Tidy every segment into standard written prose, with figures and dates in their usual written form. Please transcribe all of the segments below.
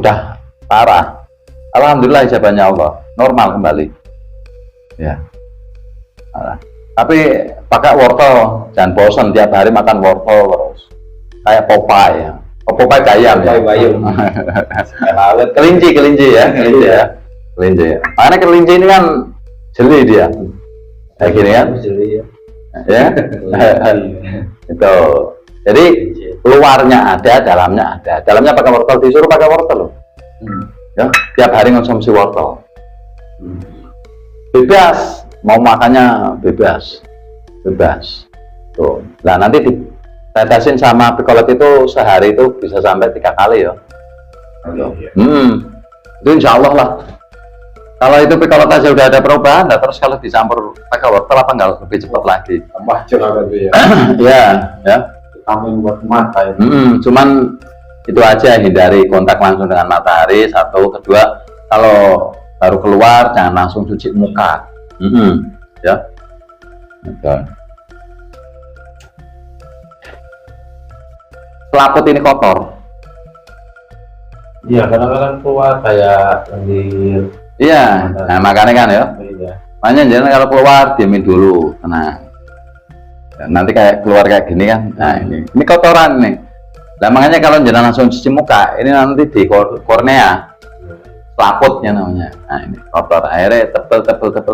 udah parah, alhamdulillah ijabahnya Allah, normal kembali. Ya. Nah, tapi pakai wortel, jangan bosan tiap hari makan wortel terus. Kayak Popeye ya. Oh, Popeye bayam ya. Bayam. Kelinci ya, kelinci ya. Kelinci ya. Karena kelinci ini kan jeli dia. Kayak gini kan? Jeli ya. Ya. Itu. Jadi luarnya ada, dalamnya ada. Dalamnya pakai wortel, disuruh pakai wortel loh. Ya, tiap hari konsumsi wortel. Bebas, mau makannya bebas. Tuh. Nah, nanti ditetesin sama pikolot itu sehari itu bisa sampai 3 kali ya. Itu insya Allah lah. Kalau itu pikolot aja udah ada perubahan, nah terus kalau dicampur pakai wortel apa enggak lebih cepat lagi? Tambah cerah gitu ya. Iya, ya. Vitamin buat mata ya. Cuman itu aja, hindari kontak langsung dengan matahari. Satu, kedua, kalau baru keluar jangan langsung cuci muka. Ya. Selaput ini kotor. Iya, kadang-kadang keluar kayak lendir. Iya, nah makanya kan ya. Iya. Makanya jangan kalau keluar diemin dulu, tenang. Ya, nanti kayak keluar kayak gini kan. Nah ini kotoran nih. Nah makanya kalau jangan langsung cuci muka, ini nanti di kornea. Selaputnya namanya. Nah ini kotor, airnya tebel.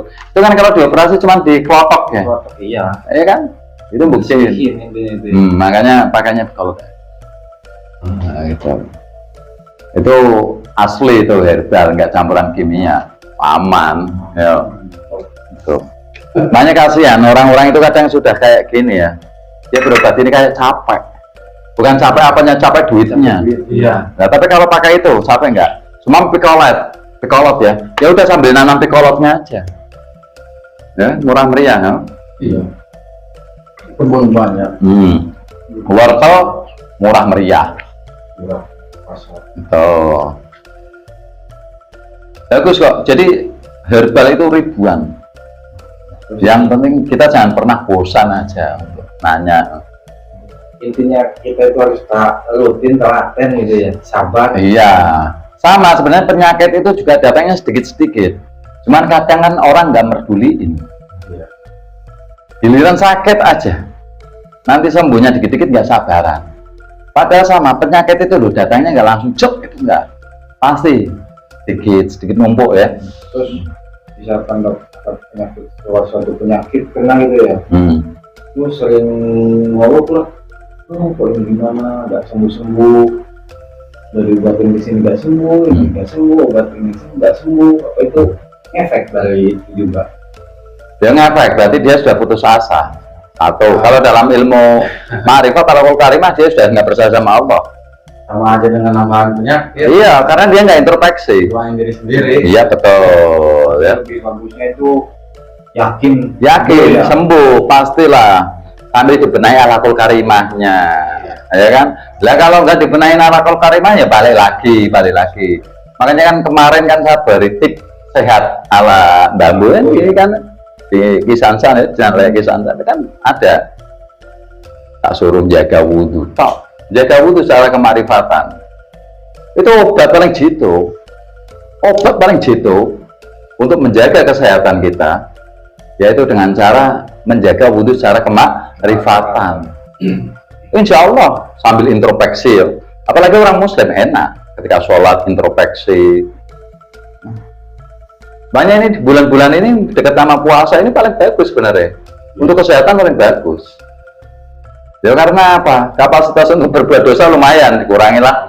Itu kan kalau dioperasi cuma di kelotok ya. Iya. Iya kan? Itu buktiin. Makanya pakainya kalau itu asli itu herbal, nggak campuran kimia, aman. Ya. Tuh. Banyak kasihan orang-orang itu kadang sudah kayak gini ya. Dia berobat ini kayak capek. Bukan capek apanya, capek duitnya. Iya. Nah, tapi kalau pakai itu capek nggak? Cuma pikolot ya. Ya udah sambil nanam pikolotnya aja. Ya, murah meriah ya. Iya. Kebun banyak. Wortel murah meriah. Murah pasar. Tuh. Bagus kok. Jadi herbal itu ribuan. Yang penting kita jangan pernah bosan aja untuk nanya. Intinya kita itu harus rutin, telaten gitu ya, sabar. Iya. Sama sebenarnya penyakit itu juga datangnya sedikit-sedikit. Cuman kadang kan orang nggak merduliin. Iya. Giliran sakit aja. Nanti sembuhnya dikit-dikit nggak sabaran. Padahal sama penyakit itu loh datangnya nggak langsung cek itu nggak. Pasti sedikit numpuk ya. Terus misalkan penyakit, suatu penyakit kena gitu ya. Terus sering ngolok lah. Kok ini gimana? Nggak sembuh-sembuh. Dari obat ini sini nggak sembuh, ini nggak sembuh, obat ini sini nggak sembuh. Apa itu efek dari itu juga? Dia ngefek, berarti dia sudah putus asa. Atau kalau dalam ilmu ma'rifat al karimah dia sudah nggak percaya sama Allah. Sama aja dengan nambahan penyakit. Iya, karena dia nggak introspeksi. Doain diri sendiri. Iya betul. Ya. Lebih bagusnya itu yakin Ya. Sembuh pastilah. Sambil dibenahi alaqul karimahnya, ya kan? Lah kalau nggak dibenahi alaqul karimahnya balik lagi. Makanya kan kemarin kan saya beritik sehat ala bambu kan ini kan di Kisansan ya, jangan Kisansan kan ada tak suruh jaga wudhu, jaga wudhu secara kemarifatan. Itu obat paling jitu untuk menjaga kesehatan kita, yaitu dengan cara menjaga wudhu secara kemarifatan. Insya Allah sambil introspeksi ya. Apalagi orang muslim enak ketika sholat introspeksi. Banyak ini di bulan-bulan ini dekat sama puasa ini paling bagus sebenarnya. Untuk kesehatan paling bagus. Ya karena apa? Kapasitas untuk berbuat dosa lumayan dikurangi lah.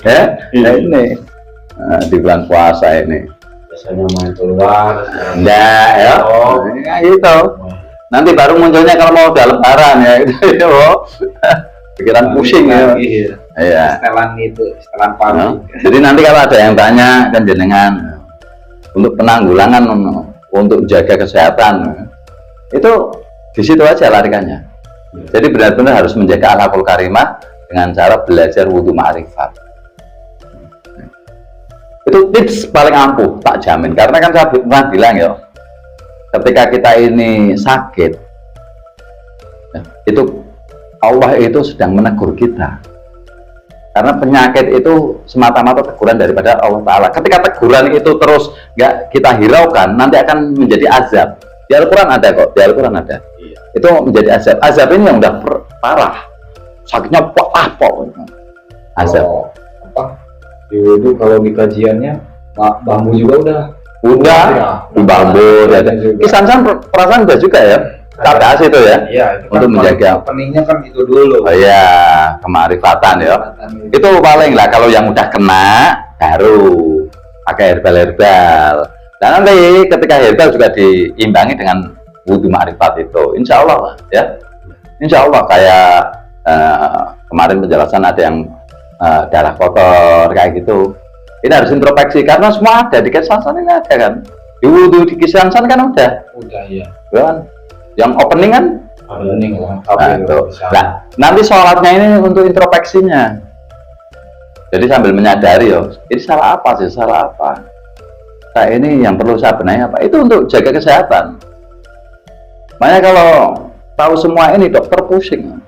Ya, ini di bulan puasa ini. Biasanya main keluar. Enggak ya. Gitu. Nanti baru munculnya kalau mau udah lebaran ya itu. Pikiran pusing ya. Iya. Setelan paru. Jadi nanti kalau ada yang tanya kan jenengan untuk penanggulangan untuk jaga kesehatan itu di situ aja larikannya. Jadi benar-benar harus menjaga alaqul karimah dengan cara belajar wudhu ma'rifat. Itu tips paling ampuh, tak jamin. Karena kan saya pernah bilang ya, ketika kita ini sakit, itu Allah itu sedang menegur kita. Karena penyakit itu semata-mata teguran daripada Allah Ta'ala. Ketika teguran itu terus nggak kita hiraukan, nanti akan menjadi azab. Di Al-Quran ada kok, di Al-Quran ada. Iya. Itu menjadi azab. Azab ini yang udah parah. Sakitnya parah pokoknya. Azab. Apa? Di wudhu kalau di kajiannya bambu juga Udah, di bambu. Kisan-san perasaan udah juga ya. KPAS itu ya. Iya, itu untuk menjaga openingnya kan itu dulu. Oh iya, kemarifatan ya. Itu paling lah, kalau yang udah kena baru pakai herbal. Dan nanti ketika herbal juga diimbangi dengan wudhu ma'rifat itu, insya Allah ya. Insya Allah kayak kemarin penjelasan ada yang darah kotor kayak gitu. Ini harus introspeksi karena semua ada di Kisansan ini ada kan. Di wudhu di Kisansan kan udah. Udah ya. Kan? Yang opening kan? Opening lengkap. Nah, nanti sholatnya ini untuk introspeksinya. Jadi sambil menyadari ini salah apa sih, salah apa? Nah, ini yang perlu saya benahi apa? Itu untuk jaga kesehatan. Makanya kalau tahu semua ini dokter pusing.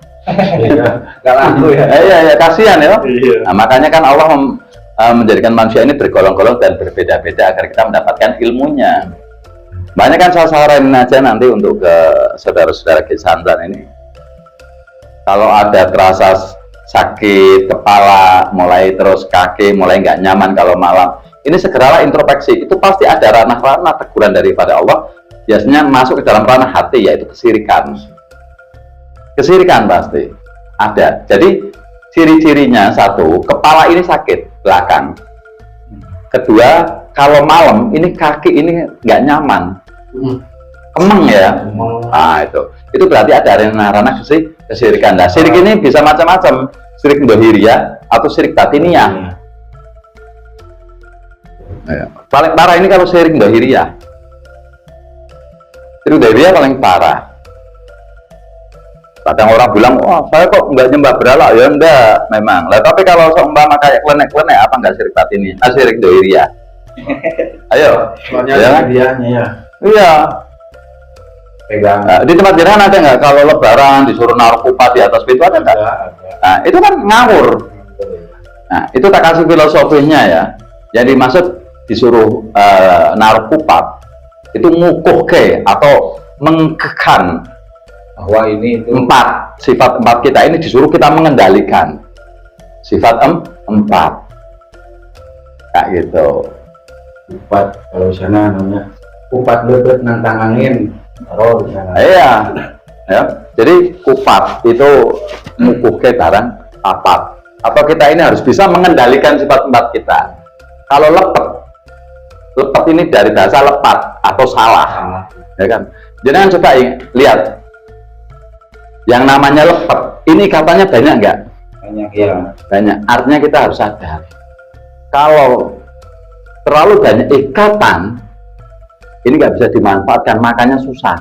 Iya, nggak laku ya. Iya, kasihan ya. Iya. Nah, makanya kan Allah menjadikan manusia ini bergolong-golong dan berbeda-beda agar kita mendapatkan ilmunya. Banyak kan saya saranin aja nanti untuk ke saudara-saudara Kisansan ini. Kalau ada terasa sakit kepala, mulai terus kaki, mulai nggak nyaman kalau malam, ini segeralah introspeksi. Itu pasti ada ranah-ranah teguran daripada Allah. Biasanya masuk ke dalam ranah hati, yaitu kesirikan. Kesirikan pasti ada. Jadi ciri-cirinya satu, kepala ini sakit belakang. Kedua, kalau malam ini kaki ini nggak nyaman. Kemeng ya. Nah itu berarti ada ranah kesirikan. Nah, sirik ini bisa macam-macam, sirik dohiriyah atau sirik batiniyah. Paling parah ini kalau sirik dohiriyah. Sirik dohiriyah paling parah. Kadang orang bilang, saya kok nggak nyembah berhala. Ya enggak, memang lah. Tapi kalau seumpama kayak klenek-klenek, apa nggak sirik batiniyah? Sirik dohiriyah. Ayo, soalnya hadiahnya ya. Iya. Pegang. Nah, di tempat jenengan ada nggak kalau lebaran disuruh naruh kupat di atas pintu, ada nggak? Nah, itu kan ngawur. Nah, itu tak kasih filosofinya ya. Jadi maksud disuruh naruh kupat itu ngukuh atau mengkekan bahwa ini itu sifat empat kita ini disuruh kita mengendalikan sifat empat kayak gitu. Kupat kalau di sana namanya kupat bebet nantang angin. Taruh di sana. Iya. Ya. Jadi kupat itu ngukuh barang apa? Atau kita ini harus bisa mengendalikan sifat empat kita. Kalau lepet ini dari bahasa lepat atau salah, ya kan? Jangan coba lihat, yang namanya lepet ini katanya banyak nggak? Banyak ya. Banyak. Artinya kita harus sadar. Kalau terlalu banyak ikatan, ini nggak bisa dimanfaatkan, makanya susah,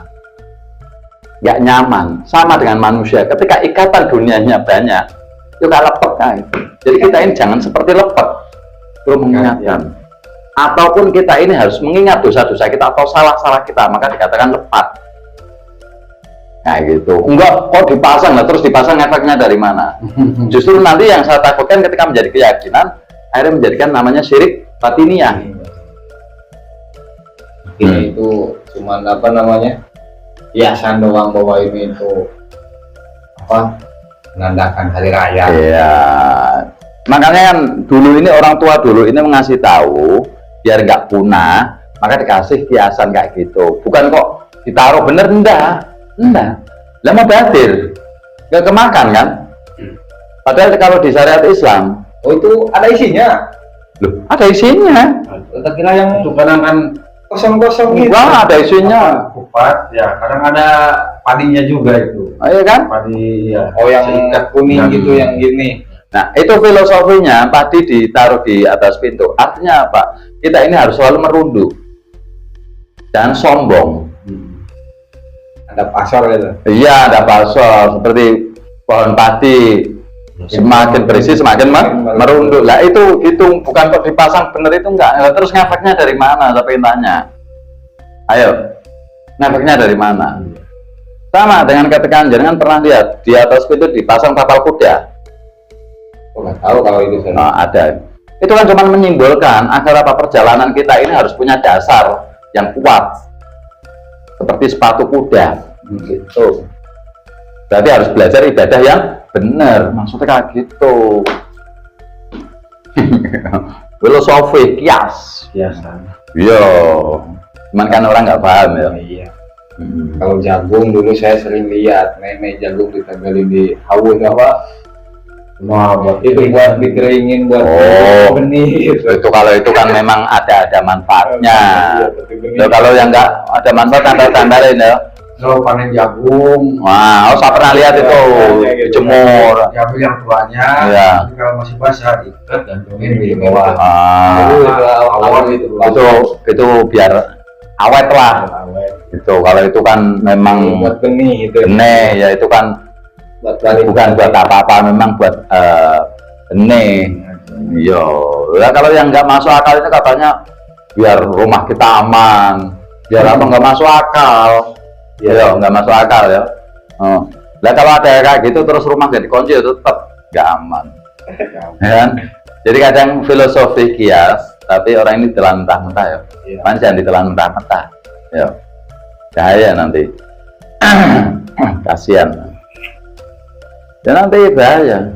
nggak nyaman. Sama dengan manusia, ketika ikatan dunianya banyak, itu nggak lepet kan? Jadi kita ini jangan seperti lepet, perlu mengingatkan. Ataupun kita ini harus mengingat dosa-dosa kita atau salah-salah kita, maka dikatakan lepat. Nah gitu. Enggak, kok dipasang lah, terus dipasang efeknya dari mana? Justru nanti yang saya takutkan ketika menjadi keyakinan, akhirnya menjadikan namanya syirik batiniyah. Ini itu cuman apa namanya, hiasan doang bahwa ini itu apa, menandakan hari raya. Iya. Makanya kan dulu ini orang tua dulu ini mengasih tahu biar nggak punah, maka dikasih hiasan kayak gitu. Bukan kok ditaruh bener, enggak. Lama badir nggak kemakan kan? Padahal kalau di syariat Islam, oh itu ada isinya. loh, ada isinya. Kita kira yang kan kosong-kosong gitu. Wah, ada isinya. Kupat ya, kadang ada padinya juga itu. Oh, iya kan? Padi ya. Oh yang kuning gitu, yang gini. Nah, itu filosofinya, padi ditaruh di atas pintu. Artinya apa? Kita ini harus selalu merunduk dan sombong. Ada pasor gitu. Iya, ada pasor seperti pohon padi. Semakin berisi semakin merunduk. Lah itu bukan kok dipasang bener, itu enggak. Terus ngefeknya dari mana? Saya pengen tanya. Ayo, ngefeknya dari mana? Sama dengan ketika jangan pernah lihat di atas pintu dipasang tapal kuda. nggak tahu kalau itu saya. Nah, ada. Itu kan cuma menyimbolkan agar apa, perjalanan kita ini harus punya dasar yang kuat seperti sepatu kuda gitu. Berarti harus belajar ibadah yang benar, maksudnya kayak gitu. Filosofi kias Biasa. iya, cuman kan orang nggak paham ya. Iya. Kalau jagung dulu saya sering lihat nenek jagung ditempelin di hawu apa. Nah, itu buat dikeringin buat benih. Itu kalau itu kan memang ada manfaatnya. Ya, Kalau yang nggak ada manfaat tanda-tandain ya. Kalau panen jagung, Wah, saya pernah lihat itu dijemur. jagung yang tuanya, Iya. nanti kalau masih basah diikat dan tuangin di bawah. Ah, Awal itu. itu biar awet lah. Itu kalau itu kan memang Buat benih itu. benih ya, itu kan bukan buat apa-apa, memang buat benih. Iya. Ya kalau yang nggak masuk akal itu katanya biar rumah kita aman, biar apa, nggak masuk akal. Iya, nggak masuk akal ya. Nah, kalau ada kayak gitu terus rumah nggak dikunci, itu tetap nggak aman. Ya kan? Jadi kadang filosofi kias, tapi orang ini ditelan mentah-mentah ya. Man, jangan ditelan mentah-mentah. Ya. Bahaya nanti. Kasihan. Ya nanti bahaya.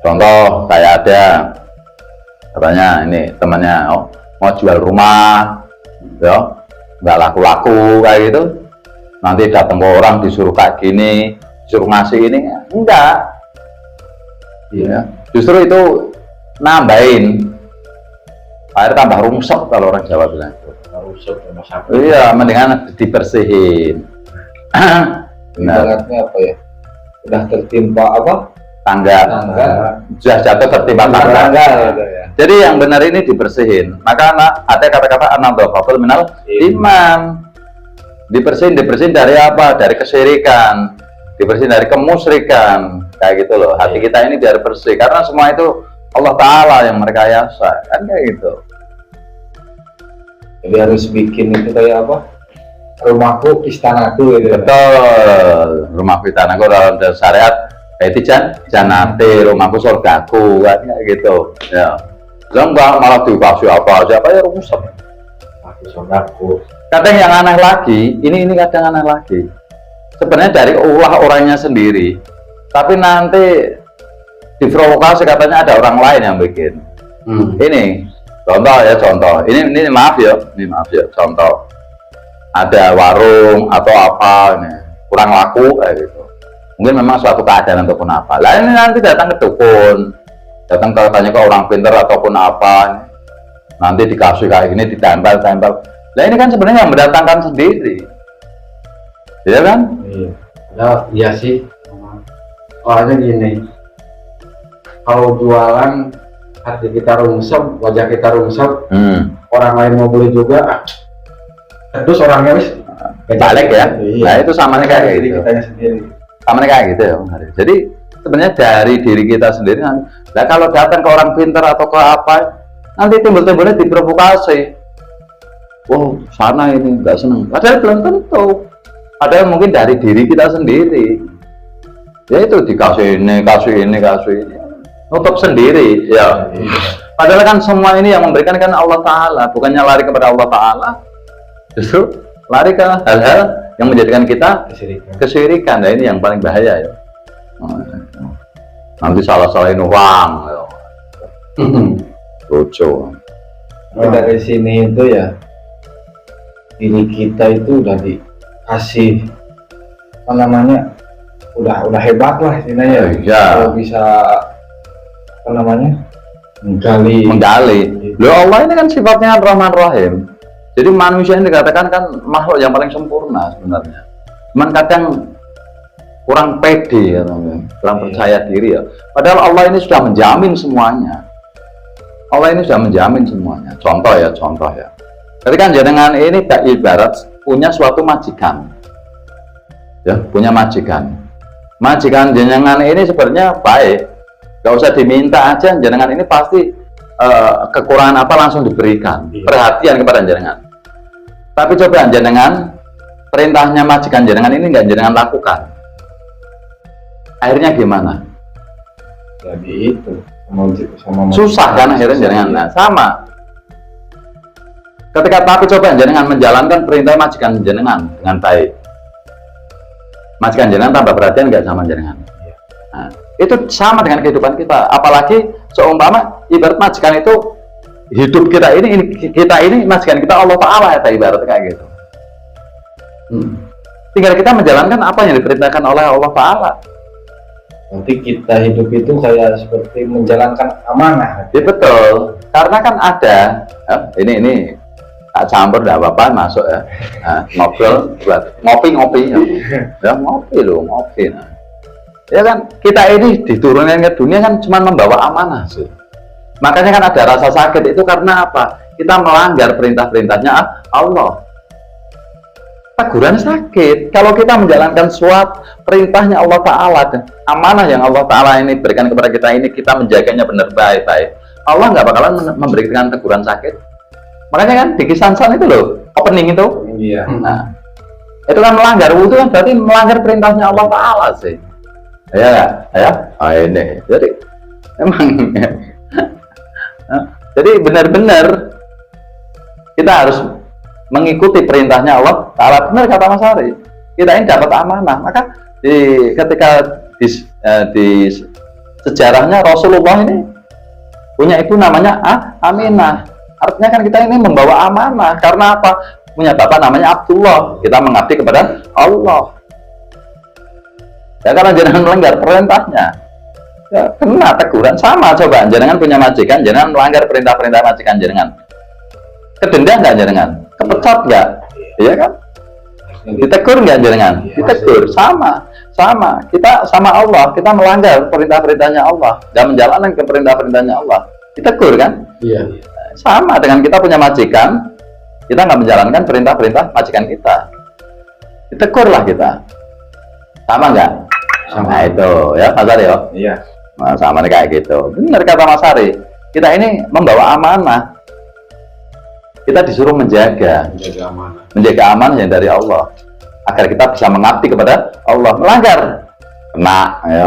Contoh kayak ada katanya ini temannya mau jual rumah, ya nggak laku-laku kayak gitu. Nanti datang ke orang disuruh kayak gini, disuruh ngasih ini, enggak. Iya. Justru itu nambahin. Air tambah rungsek kalau orang Jawa bilang. Iya, mendingan dibersihin. Ibaratnya apa ya? Udah tertimpa apa? Tangga. Sudah jatuh tertimpa tangga. Ya. Jadi yang benar ini dibersihin. Maka ada kata-kata an-nadhafatul minal iman. Dibersihin dari apa? Dari kesyirikan, dibersihin dari kemusyrikan, kayak gitu loh. Hati kita ini biar bersih, karena semua itu Allah Ta'ala yang merekayasa, kan kayak gitu. Jadi harus bikin itu kayak apa? Rumahku istanaku gitu. Betul, rumahku istanaku dalam syariat itu janate, rumahku surgaku, kan kayak gitu. Ya, enggak malah dikasih apa siapa ya rusak. Aku surgaku. Kadang yang aneh lagi, ini kadang aneh lagi. Sebenarnya dari ulah orangnya sendiri, tapi nanti diprovokasi katanya ada orang lain yang bikin. Ini contoh. Ini maaf ya, contoh. Ada warung atau apa ini kurang laku kayak gitu. Mungkin memang suatu keadaan ataupun apa. Lah ini nanti datang ke dukun, datang katanya ke orang pinter ataupun apa. Nanti dikasih kayak gini, ditempel. Nah ini kan sebenarnya yang mendatangkan sendiri, ya kan? Iya sih. Soalnya gini, kalau jualan hati kita rungsep, wajah kita rungsep, orang lain mau beli juga, terus orangnya wis balik ya. Nah itu samanya kayak gitu. Kitanya sendiri. Samanya kayak gitu ya. Jadi sebenarnya dari diri kita sendiri. Nah kalau datang ke orang pinter atau ke apa, nanti timbul-timbulnya diprovokasi. Oh sana ini nggak seneng, padahal belum tentu. Padahal mungkin dari diri kita sendiri. Ya itu dikasih ini, kasih ini, nutup sendiri ya. Padahal kan semua ini yang memberikan kan Allah Ta'ala, bukannya lari kepada Allah Ta'ala, justru lari ke hal-hal yang menjadikan kita kesyirikan. Nah ini yang paling bahaya ya. Nanti salah-salahin orang ya. Lucu. Dari sini itu ya, diri kita itu udah dikasih apa namanya, udah hebat lah istilahnya ya. Kalau bisa apa namanya menggali. Loh Allah ini kan sifatnya Rahman Rahim. Jadi manusia ini dikatakan kan makhluk yang paling sempurna sebenarnya. Cuman kadang kurang pede ya, kurang percaya diri ya. Padahal Allah ini sudah menjamin semuanya. Contoh ya. Ketika jenengan ini ibarat punya suatu majikan, ya punya majikan jenengan ini sebenarnya baik, nggak usah diminta aja, jenengan ini pasti kekurangan apa langsung diberikan, perhatian kepada jenengan. Tapi coba jenengan perintahnya majikan jenengan ini nggak jenengan lakukan, akhirnya gimana? jadi itu sama susah kan akhirnya jenengan. Nah, sama ketika tapi coba jenengan menjalankan perintah majikan jenengan dengan baik, majikan jenengan tambah perhatian nggak sama jenengan. Nah, itu sama dengan kehidupan kita. Apalagi seumpama ibarat majikan itu hidup kita ini majikan kita Allah Ta'ala ya, ibarat kayak gitu. Tinggal kita menjalankan apa yang diperintahkan oleh Allah Ta'ala. Nanti kita hidup itu kayak seperti menjalankan amanah. Ya, betul. Karena kan ada ini tak campur tidak apa-apa masuk ya. Nah, ngobrol buat ngopi ya ngopi loh ngopi. Nah. Ya kan kita ini diturunkan ke dunia kan cuma membawa amanah sih. Makanya kan ada rasa sakit itu karena apa? Kita melanggar perintah-perintahnya Allah. Teguran sakit. Kalau kita menjalankan suatu perintahnya Allah Ta'ala dan amanah yang Allah Ta'ala ini berikan kepada kita ini, kita menjaganya benar baik-baik, Allah nggak bakalan memberikan teguran sakit. Makanya kan di Kisah San itu loh, opening itu. Iya. Nah, itu kan melanggar wudhu kan berarti melanggar perintahnya Allah Ta'ala sih. Ya. Oh, ini. Jadi emang jadi benar-benar kita harus mengikuti perintahnya Allah Ta'ala. Benar kata Mas Ari, kita ini dapat amanah. Maka ketika di sejarahnya Rasulullah ini punya ibu namanya Aminah. Artinya kan kita ini membawa amanah. Karena apa? Punya bapak namanya Abdullah. Kita mengabdi kepada Allah. Ya karena jangan melanggar perintahnya, ya kena teguran. Sama coba jangan punya majikan, jangan melanggar perintah-perintah majikan jangan. Kedenda nggak jangan? Kepecat nggak? Iya kan? Ditegur nggak jangan? Ditegur. Sama. Kita sama Allah, kita melanggar perintah-perintahnya Allah, nggak menjalankan ke perintah-perintahnya Allah, ditegur kan? Iya. Sama dengan kita punya majikan, kita nggak menjalankan perintah-perintah majikan kita, ditegurlah kita. Sama nggak? Sama. Nah itu ya Mas Ari ya. Iya. Nah, sama kayak gitu. Benar kata Mas Ari. Kita ini membawa amanah. Kita disuruh menjaga amanah yang dari Allah, agar kita bisa mengabdi kepada Allah. Melanggar, kena, ya,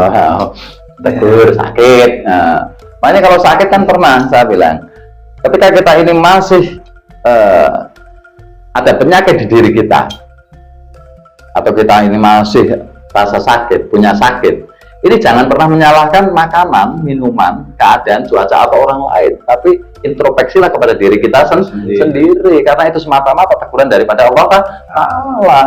tegur, sakit. Nah, makanya kalau sakit kan pernah saya bilang, ketika kita ini masih ada penyakit di diri kita, atau kita ini masih rasa sakit, punya sakit, ini jangan pernah menyalahkan makanan, minuman, keadaan, cuaca atau orang lain, tapi introspeksilah kepada diri kita sendiri, karena itu semata-mata teguran daripada Allah Ta'ala.